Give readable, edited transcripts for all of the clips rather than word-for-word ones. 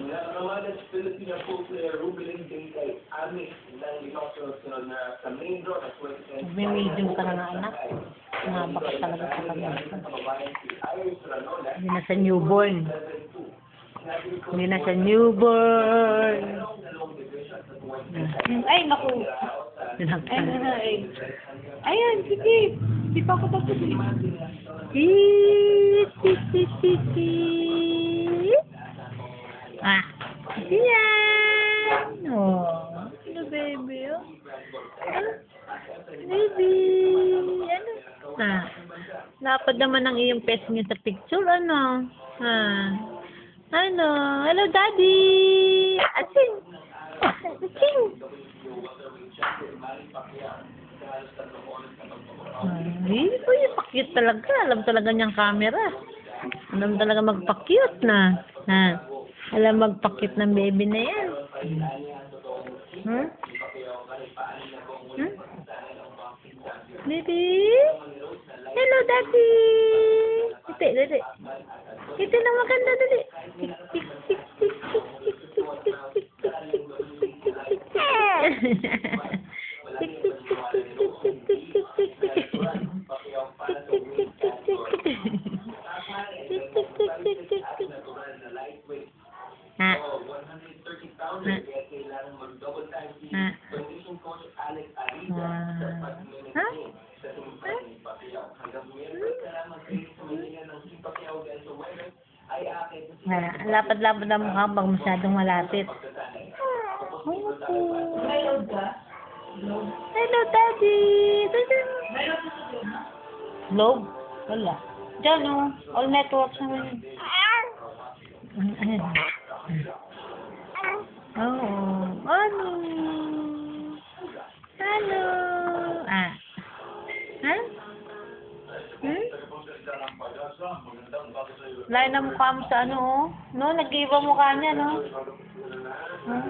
Namamalas Filipina po player Ruben Day kay Amis na inosunod na sa main draw na 2010. May-medium ka na nga, anak. Nabak talaga sa kanya. Hindi na sa newborn. Hindi na sa newborn. Ay, naku. Ayan, sige. Di pa ako tapos. Ah, yan. Oh, ano baby, oh. Ano? Baby, ano? Ah, lapad naman ang iyong pes niya sa picture, ano? Ah, ano? Hello, daddy. Asin. Asin. Hindi ko yung pa-cute talaga. Alam talaga niyang camera. Alam talaga magpa-cute na. Ha? Alam magpa-cute ng baby na yan. Hmm? Hmm? Baby? Hello, daddy. Dito, dito. Dito na maganda, dali. Tik, tik, tik, tik, tik, tik, tik, tik, tik, tik, tik, tik, tik, tik. Tik, tik, tik, tik, tik, tik, tik, tik, tik. Tik, tik, tik, tik, tik. Tik, tik, tik, tik, tik. Ha? Ha? Ha? Lapad-lapad ang mukha pag masyadong malapit. Hello, daddy. Globe? Wala. Diyan, oh. All networks naman yun. Ayan. Oo. Ano? Hello. Ah. Ha? Hmm? Lain na mukha mo sa ano, oh. No, nag-iba mukha niya, no? Hmm?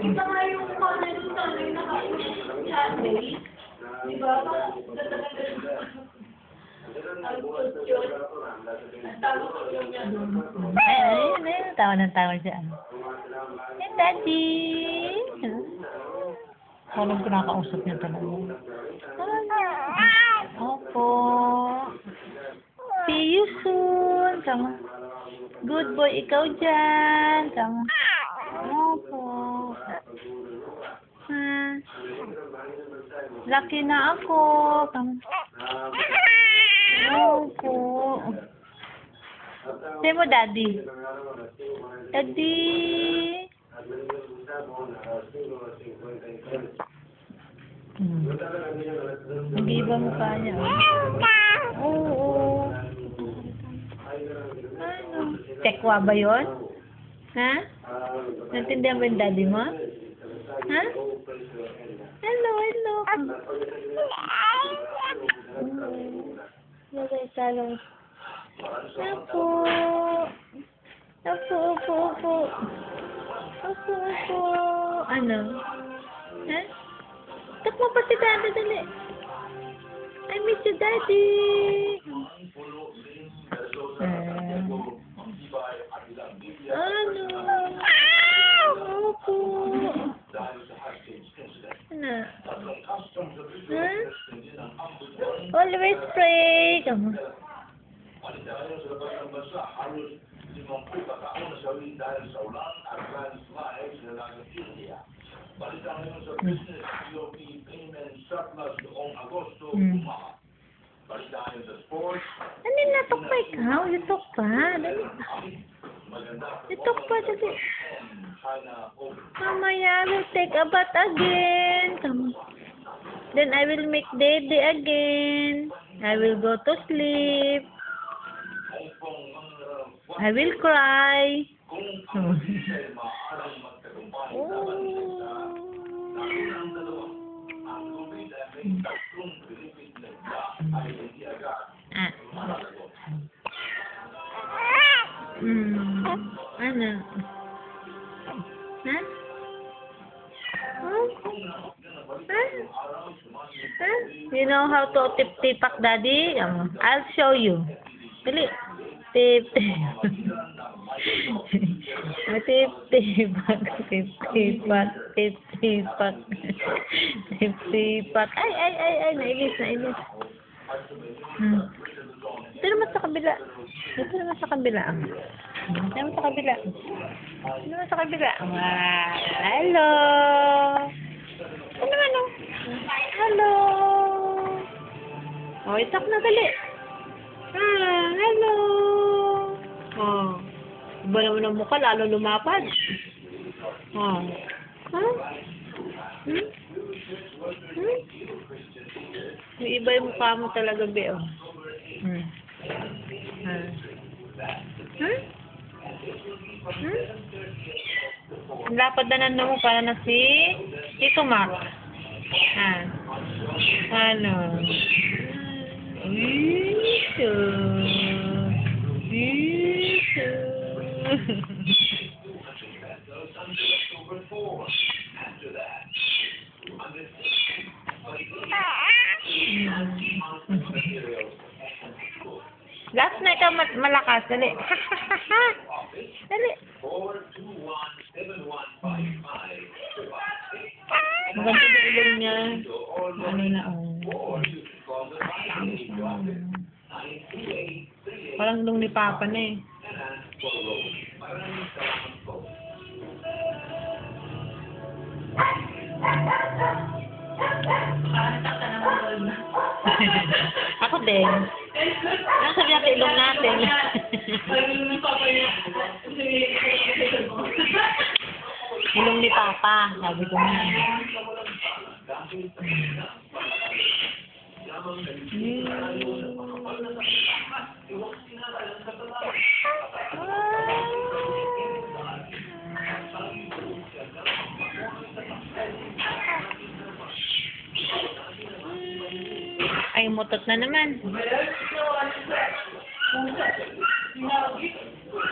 Kita nga yung mukha na yung tanay na kausap sa atin. Di ba? Ay, tawa ng tawa siya. Hey, daddy. Walang kinakausap niya talaga. Opo. See you soon. Tama. Good boy, ikaw dyan. Tama. Opo. Ha? Lucky na ako. Tama. Opo. Say mo, daddy. Daddy. Nag-iba mukha niya. Oo. Ano? Tekwa ba yun? Ha? Naintindihan ba yung daddy mo? Ha? Hello, hello. Nagay-talong. Apo. Apo, apo, apo. Apo, apo. Ano? Ha? Takmo pa si daddy, dali. I miss you, daddy. Ano? Opo. Ano? Huh? Always pray. Kamu. Dali na, tok pa ikaw. Itok pa. Dali. Itok pa, dali. Mamaya, I will take a bath again. Come. Then I will make daddy again. I will go to sleep. I will cry. Ano? Ha? You know how to tip-tipak, daddy? I'll show you. Dali. Tip-tip. Tip-tipak. Tip-tipak. Tip-tipak. Tip-tipak. Ay. Nainis. Ito naman sa kabila. Ito naman sa kabila. Hello. Ano naman, oh? Hello. Oh, itak na dali. Hello. Oh. Iba naman ang mukha, lalo lumapad. Oh. May iba yung mukha mo talaga, be, oh. Ang lapad na nando mo para na si Tito Mac. Ano? Ito. Last na ikaw malakas. Dali. Dali. Maganda na ilong niya. Ano na, oh. Parang ilong ni Papa na, eh. Ako din. Ano sabi natin ilong natin? Ilong ni Papa, sabi ko nga. Ay, mutot na naman.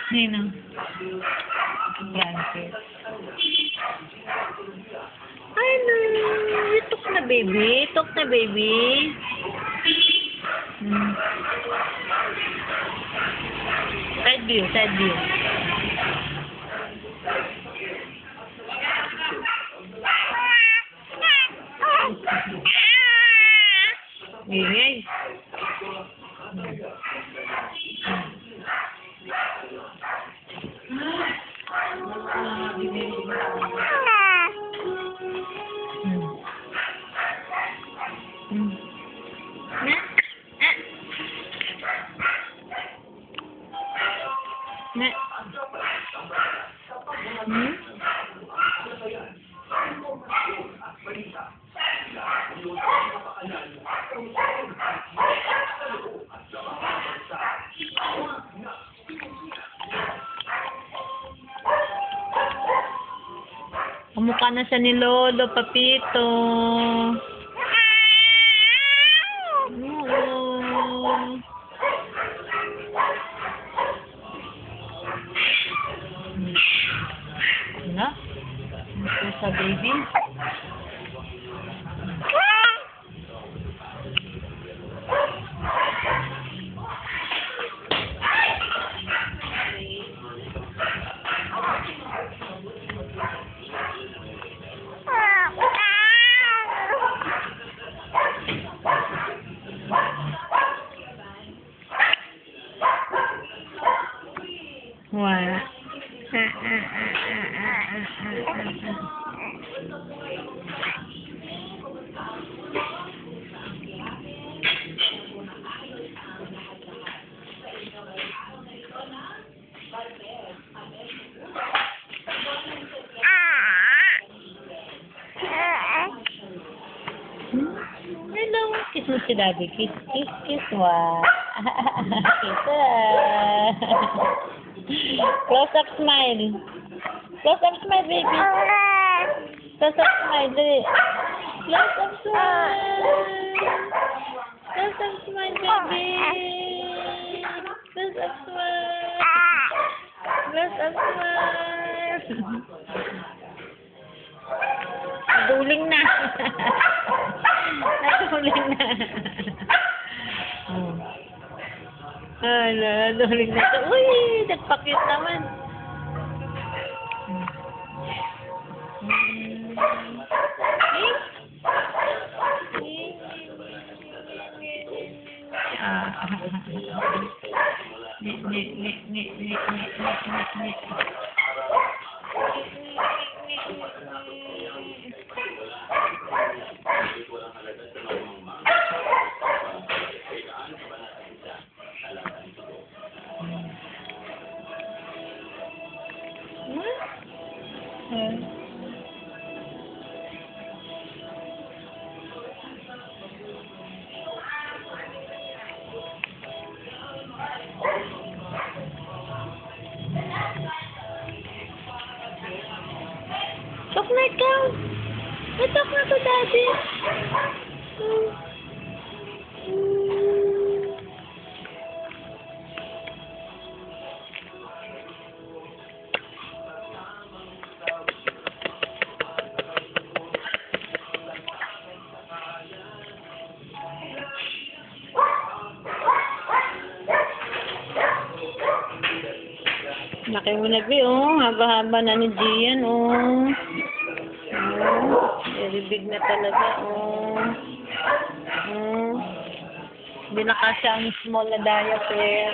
Nino. Francis. Ay, no. Itok na, baby. Side view. Ingay. Kamukha na siya ni Lolo, Papito. Ano? Ito sa baby. Wala. Hello. Kiss mo si Daddy. Kiss. Wow. Kiss. Close-up smile. Close-up smile, baby. Close-up smile, dali. Close-up smile. Close-up smile, baby. Close-up smile. Close-up smile. Duling na. Duling na. Naduling na ito. Uy, nagpakit naman. Talk na ikaw. Talk na to, Daddy. Laki mo na, Bi, oh. Haba-haba na ni Gian, oh. Very big na talaga, oh. Hindi na kasi ang small na diaper.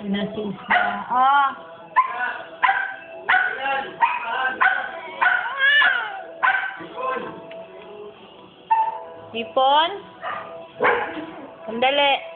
Nasis na. Ipon? Sandali.